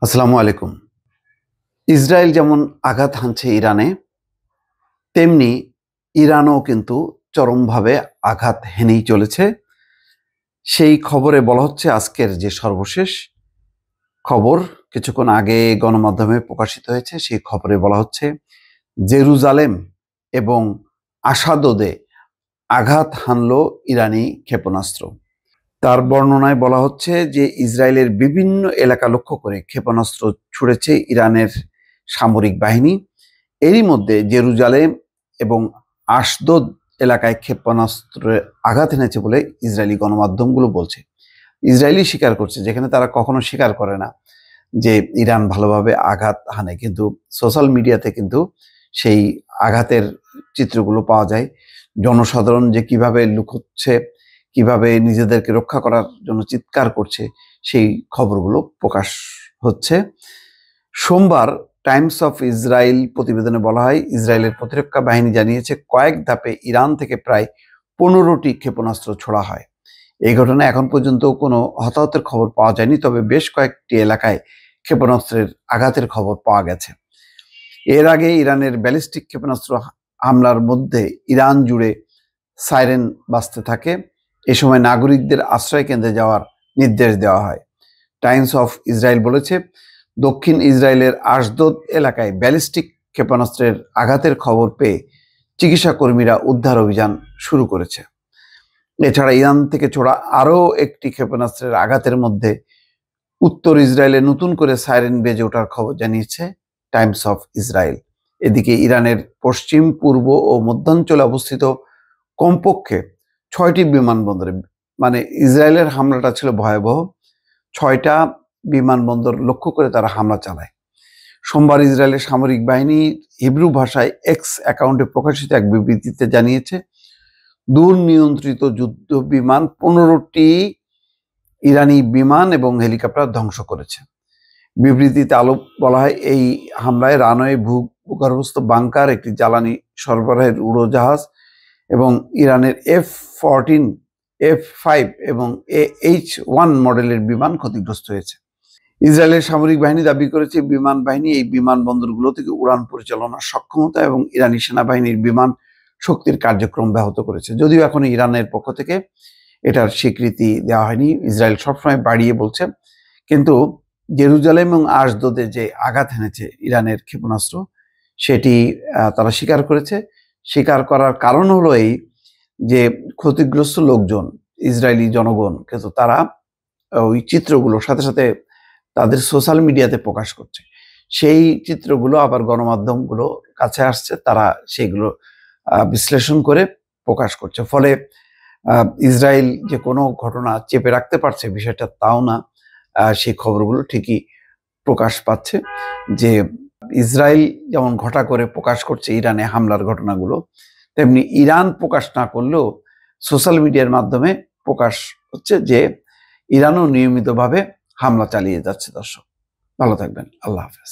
আসসালামু আলাইকুম। ইসরায়েল যেমন আঘাত হানছে ইরানে, তেমনি ইরানও কিন্তু চরমভাবে আঘাত হেনেই চলেছে। সেই খবরে বলা হচ্ছে, আজকের যে সর্বশেষ খবর কিছুক্ষণ আগে গণমাধ্যমে প্রকাশিত হয়েছে, সেই খবরে বলা হচ্ছে জেরুজালেম এবং আসাদোদে আঘাত হানল ইরানি ক্ষেপণাস্ত্র। তার বর্ণনায় বলা হচ্ছে যে ইসরায়েলের বিভিন্ন এলাকা লক্ষ্য করে ক্ষেপণাস্ত্র ছুড়েছে ইরানের সামরিক বাহিনী। এরই মধ্যে জেরুজালেম এবং আশদোদ এলাকায় ক্ষেপণাস্ত্রে আঘাত এনেছে বলে ইসরায়েলি গণমাধ্যমগুলো বলছে। ইসরায়েলি স্বীকার করছে, যেখানে তারা কখনো স্বীকার করে না যে ইরান ভালোভাবে আঘাত হানে, কিন্তু সোশ্যাল মিডিয়াতে কিন্তু সেই আঘাতের চিত্রগুলো পাওয়া যায়। জনসাধারণ যে কিভাবে লুকোচ্ছে, কিভাবে নিজেদেরকে রক্ষা করার জন্য চিৎকার করছে, সেই খবরগুলো প্রকাশ হচ্ছে। সোমবার টাইমস অফ ইসরায়েল প্রতিবেদনে বলা হয়, ইসরায়েলের প্রতিরক্ষা বাহিনী জানিয়েছে কয়েক ধাপে ইরান থেকে প্রায় 15টি ক্ষেপণাস্ত্র ছোড়া হয়। এই ঘটনায় এখন পর্যন্ত কোনো হতাহতের খবর পাওয়া যায়নি, তবে বেশ কয়েকটি এলাকায় ক্ষেপণাস্ত্রের আঘাতের খবর পাওয়া গেছে। এর আগে ইরানের ব্যালিস্টিক ক্ষেপণাস্ত্র হামলার মধ্যে ইরান জুড়ে সাইরেন বাজতে থাকে। এ সময় নাগরিকদের আশ্রয় কেন্দ্রে যাওয়ার নির্দেশ দেওয়া হয়। টাইমস অফ ইসরায়েল বলেছে, দক্ষিণ ইসরায়েলের আশদোদ এলাকায় ব্যালিস্টিক ক্ষেপণাস্ত্রের আঘাতের খবর পেয়ে চিকিৎসা কর্মীরা উদ্ধার অভিযান শুরু করেছে। এছাড়া ইরান থেকে ছোড়া আরও একটি ক্ষেপণাস্ত্রের আঘাতের মধ্যে উত্তর ইসরায়েলে নতুন করে সাইরেন বেজে ওঠার খবর জানিয়েছে টাইমস অফ ইসরায়েল। এদিকে ইরানের পশ্চিম, পূর্ব ও মধ্যাঞ্চলে অবস্থিত কমপক্ষে 6টি বিমানবন্দরে, মানে ইসরায়েলের হামলাটা ছিল ভয়াবহ। 6টা বিমানবন্দর লক্ষ্য করে তারা হামলা চালায়। সোমবার ইসরায়েলের সামরিক বাহিনী হিব্রু ভাষায় এক্স অ্যাকাউন্টে প্রকাশিত এক বিবৃতিতে জানিয়েছে, দূরনিয়ন্ত্রিত যুদ্ধ বিমান 15টি ইরানি বিমান এবং হেলিকপ্টার ধ্বংস করেছে। বিবৃতিতে বলা হয়, এই হামলায় রানওয়ে, ভূগর্ভস্থ বাংকার, একটি জ্বালানি সরবরাহের উড়োজাহাজ এবং ইরানের F-14, F-5 এবং H-1 মডেলের বিমান ক্ষতিগ্রস্ত হয়েছে। ইসরায়েলের সামরিক বাহিনী দাবি করেছে, বিমান বাহিনী এই বিমানবন্দরগুলো থেকে উড়ান পরিচালনার সক্ষমতা এবং ইরানি সেনাবাহিনীর বিমান শক্তির কার্যক্রম ব্যাহত করেছে। যদিও এখনো ইরানের পক্ষ থেকে এটার স্বীকৃতি দেওয়া হয়নি। ইসরায়েল সবসময় বাড়িয়ে বলছে, কিন্তু জেরুজালেম এবং আশদোদে যে আঘাত এনেছে ইরানের ক্ষেপণাস্ত্র, সেটি তারা স্বীকার করেছে। স্বীকার করার কারণ হলো এই যে ক্ষতিগ্রস্ত লোকজন, ইসরায়েলি জনগণ, কিন্তু তারা ওই চিত্রগুলোর সাথে সাথে তাদের সোশ্যাল মিডিয়াতে প্রকাশ করছে। সেই চিত্রগুলো আবার গণমাধ্যমগুলো কাছে আসছে, তারা সেইগুলো বিশ্লেষণ করে প্রকাশ করছে। ফলে ইসরায়েল যে কোনো ঘটনা চেপে রাখতে পারছে বিষয়টা তাও না, সেই খবরগুলো ঠিকই প্রকাশ পাচ্ছে। যে ইসরায়েল যেমন ঘটা করে প্রকাশ করছে ইরানে হামলার ঘটনাগুলো, তেমনি ইরান প্রকাশ না করলেও সোশ্যাল মিডিয়ার মাধ্যমে প্রকাশ হচ্ছে যে ইরানও নিয়মিতভাবে হামলা চালিয়ে যাচ্ছে। দর্শক, ভালো থাকবেন। আল্লাহ হাফেজ।